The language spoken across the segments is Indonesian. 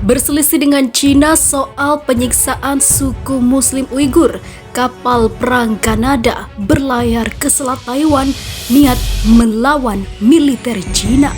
Berselisih dengan Cina soal penyiksaan suku Muslim Uighur, kapal perang Kanada berlayar ke Selat Taiwan niat melawan militer Cina.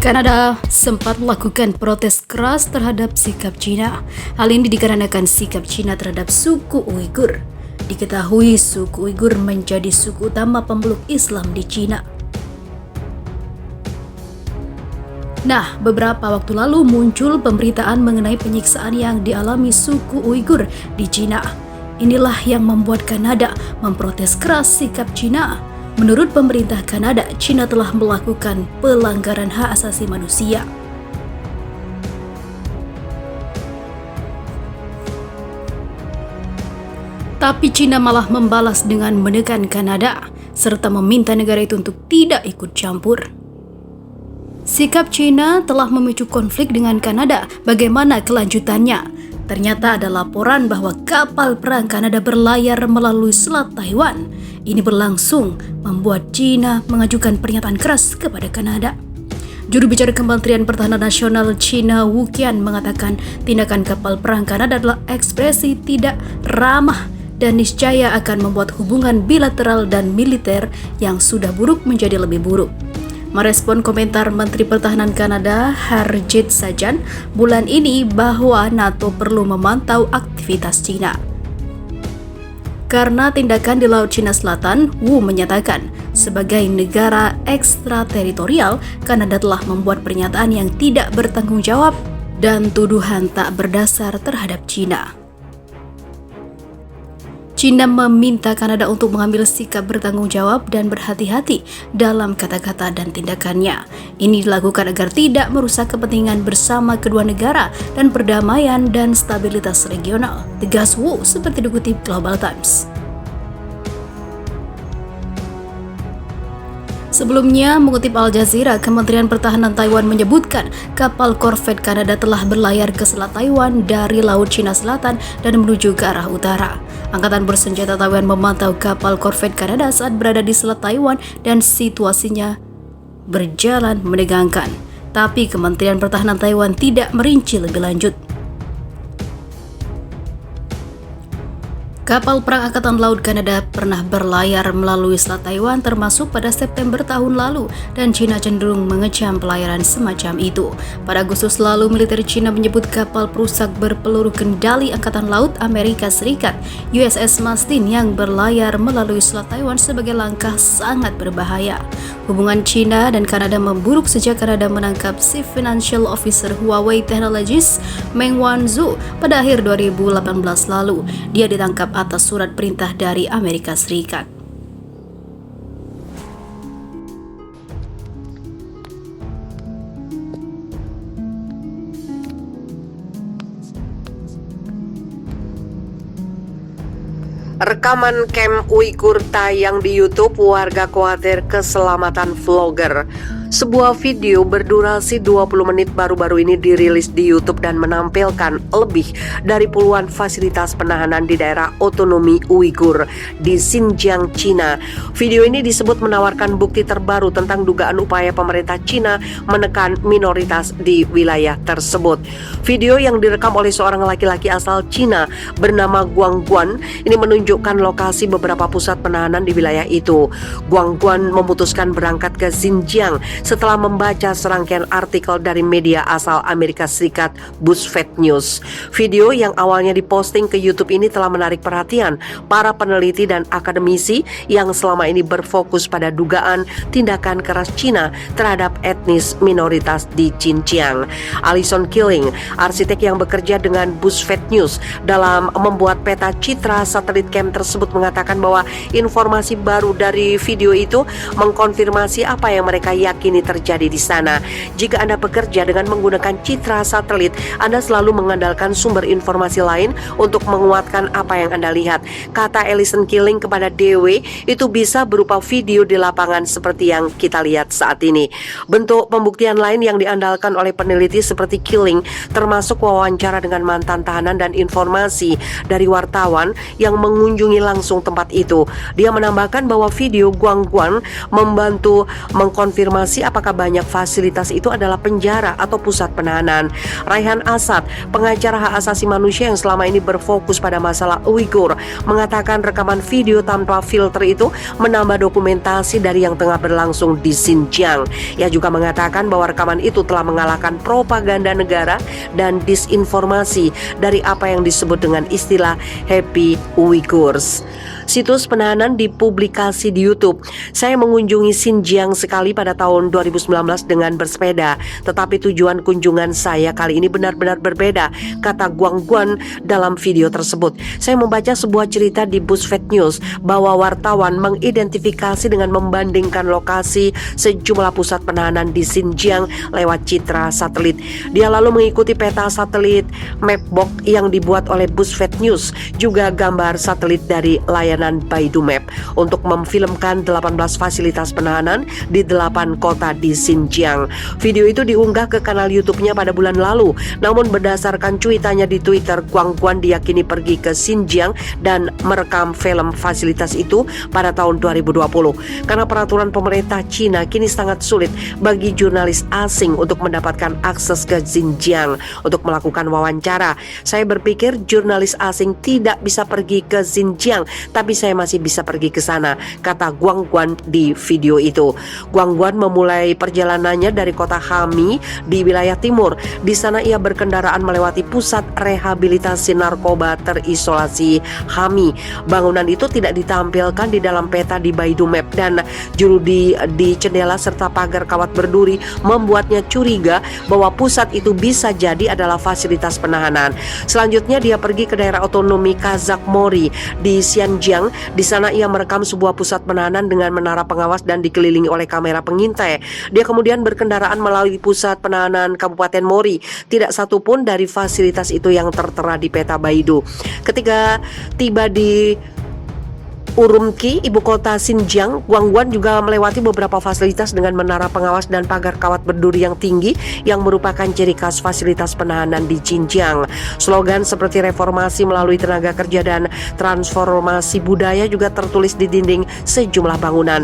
Kanada sempat melakukan protes keras terhadap sikap Cina. Hal ini dikarenakan sikap Cina terhadap suku Uighur. Diketahui suku Uighur menjadi suku utama pemeluk Islam di Cina. Nah, beberapa waktu lalu muncul pemberitaan mengenai penyiksaan yang dialami suku Uighur di Cina. Inilah yang membuat Kanada memprotes keras sikap Cina. Menurut pemerintah Kanada, Cina telah melakukan pelanggaran hak asasi manusia. Tapi Cina malah membalas dengan menekan Kanada, serta meminta negara itu untuk tidak ikut campur. Sikap Cina telah memicu konflik dengan Kanada. Bagaimana kelanjutannya? Ternyata ada laporan bahwa kapal perang Kanada berlayar melalui Selat Taiwan. Ini berlangsung membuat Cina mengajukan pernyataan keras kepada Kanada. Juru bicara Kementerian Pertahanan Nasional Cina Wu Qian mengatakan tindakan kapal perang Kanada adalah ekspresi tidak ramah dan niscaya akan membuat hubungan bilateral dan militer yang sudah buruk menjadi lebih buruk. Merespon komentar Menteri Pertahanan Kanada Harjit Sajjan bulan ini bahwa NATO perlu memantau aktivitas Cina. Karena tindakan di Laut Cina Selatan, Wu menyatakan sebagai negara ekstrateritorial, Kanada telah membuat pernyataan yang tidak bertanggung jawab dan tuduhan tak berdasar terhadap Cina. Cina meminta Kanada untuk mengambil sikap bertanggung jawab dan berhati-hati dalam kata-kata dan tindakannya. Ini dilakukan agar tidak merusak kepentingan bersama kedua negara dan perdamaian dan stabilitas regional, tegas Wu seperti dikutip Global Times. Sebelumnya, mengutip Al Jazeera, Kementerian Pertahanan Taiwan menyebutkan kapal korvet Kanada telah berlayar ke Selat Taiwan dari Laut Cina Selatan dan menuju ke arah utara. Angkatan bersenjata Taiwan memantau kapal korvet Kanada saat berada di Selat Taiwan dan situasinya berjalan menegangkan. Tapi Kementerian Pertahanan Taiwan tidak merinci lebih lanjut. Kapal perang Angkatan Laut Kanada pernah berlayar melalui Selat Taiwan termasuk pada September tahun lalu dan Cina cenderung mengecam pelayaran semacam itu. Pada Agustus lalu, militer Cina menyebut kapal perusak berpeluru kendali Angkatan Laut Amerika Serikat USS Mastin yang berlayar melalui Selat Taiwan sebagai langkah sangat berbahaya. Hubungan Cina dan Kanada memburuk sejak Kanada menangkap Chief Financial Officer Huawei Technologies Meng Wanzhou pada akhir 2018 lalu. Dia ditangkap atas surat perintah dari Amerika Serikat. Rekaman camp Uighur tayang di YouTube, warga khawatir keselamatan vlogger. Sebuah video berdurasi 20 menit baru-baru ini dirilis di YouTube dan menampilkan lebih dari puluhan fasilitas penahanan di daerah otonomi Uighur di Xinjiang, Cina. Video ini disebut menawarkan bukti terbaru tentang dugaan upaya pemerintah Cina menekan minoritas di wilayah tersebut. Video yang direkam oleh seorang laki-laki asal Cina bernama Guang Guan ini menunjukkan lokasi beberapa pusat penahanan di wilayah itu. Guang Guan memutuskan berangkat ke Xinjiang setelah membaca serangkaian artikel dari media asal Amerika Serikat BuzzFeed News. Video yang awalnya diposting ke YouTube ini telah menarik perhatian para peneliti dan akademisi yang selama ini berfokus pada dugaan tindakan keras Cina terhadap etnis minoritas di Xinjiang. Alison Killing, arsitek yang bekerja dengan BuzzFeed News dalam membuat peta citra satelit camp tersebut, mengatakan bahwa informasi baru dari video itu mengkonfirmasi apa yang mereka yakini ini terjadi di sana. Jika Anda bekerja dengan menggunakan citra satelit, Anda selalu mengandalkan sumber informasi lain untuk menguatkan apa yang Anda lihat. Kata Alison Killing kepada DW itu bisa berupa video di lapangan seperti yang kita lihat saat ini. Bentuk pembuktian lain yang diandalkan oleh peneliti seperti Killing termasuk wawancara dengan mantan tahanan dan informasi dari wartawan yang mengunjungi langsung tempat itu. Dia menambahkan bahwa video Guangguan membantu mengkonfirmasi apakah banyak fasilitas itu adalah penjara atau pusat penahanan. Raihan Assad, pengacara hak asasi manusia yang selama ini berfokus pada masalah Uighur, mengatakan rekaman video tanpa filter itu menambah dokumentasi dari yang tengah berlangsung di Xinjiang. Ia juga mengatakan bahwa rekaman itu telah mengalahkan propaganda negara dan disinformasi dari apa yang disebut dengan istilah Happy Uyghurs. Situs penahanan dipublikasi di YouTube. Saya mengunjungi Xinjiang sekali pada tahun 2019 dengan bersepeda, tetapi tujuan kunjungan saya kali ini benar-benar berbeda, kata Guangguan dalam video tersebut. Saya membaca sebuah cerita di BuzzFeed News bahwa wartawan mengidentifikasi dengan membandingkan lokasi sejumlah pusat penahanan di Xinjiang lewat citra satelit. Dia lalu mengikuti peta satelit Mapbox yang dibuat oleh BuzzFeed News, juga gambar satelit dari layanan Baidu Map untuk memfilmkan 18 fasilitas penahanan di 8 kota di Xinjiang. Video itu diunggah ke kanal YouTube-nya pada bulan lalu. Namun berdasarkan cuitannya di Twitter, Guangguan diyakini pergi ke Xinjiang dan merekam film fasilitas itu pada tahun 2020. Karena peraturan pemerintah Cina kini sangat sulit bagi jurnalis asing untuk mendapatkan akses ke Xinjiang untuk melakukan wawancara. Saya berpikir jurnalis asing tidak bisa pergi ke Xinjiang, tapi saya masih bisa pergi ke sana, kata Guangguan di video itu. Guangguan memulai perjalanannya dari kota Hami di wilayah timur. Di sana ia berkendaraan melewati pusat rehabilitasi narkoba terisolasi Hami. Bangunan itu tidak ditampilkan di dalam peta di Baidu Map dan juru di jendela serta pagar kawat berduri membuatnya curiga bahwa pusat itu bisa jadi adalah fasilitas penahanan. Selanjutnya dia pergi ke daerah otonomi Kazakh Mori di Xinjiang. Di sana ia merekam sebuah pusat penahanan dengan menara pengawas dan dikelilingi oleh kamera pengintai. Dia kemudian berkendaraan melalui pusat penahanan Kabupaten Mori. Tidak satu pun dari fasilitas itu yang tertera di peta Baidu. Ketika tiba di Urumqi, ibu kota Xinjiang, Guangguan juga melewati beberapa fasilitas dengan menara pengawas dan pagar kawat berduri yang tinggi yang merupakan ciri khas fasilitas penahanan di Xinjiang. Slogan seperti reformasi melalui tenaga kerja dan transformasi budaya juga tertulis di dinding sejumlah bangunan.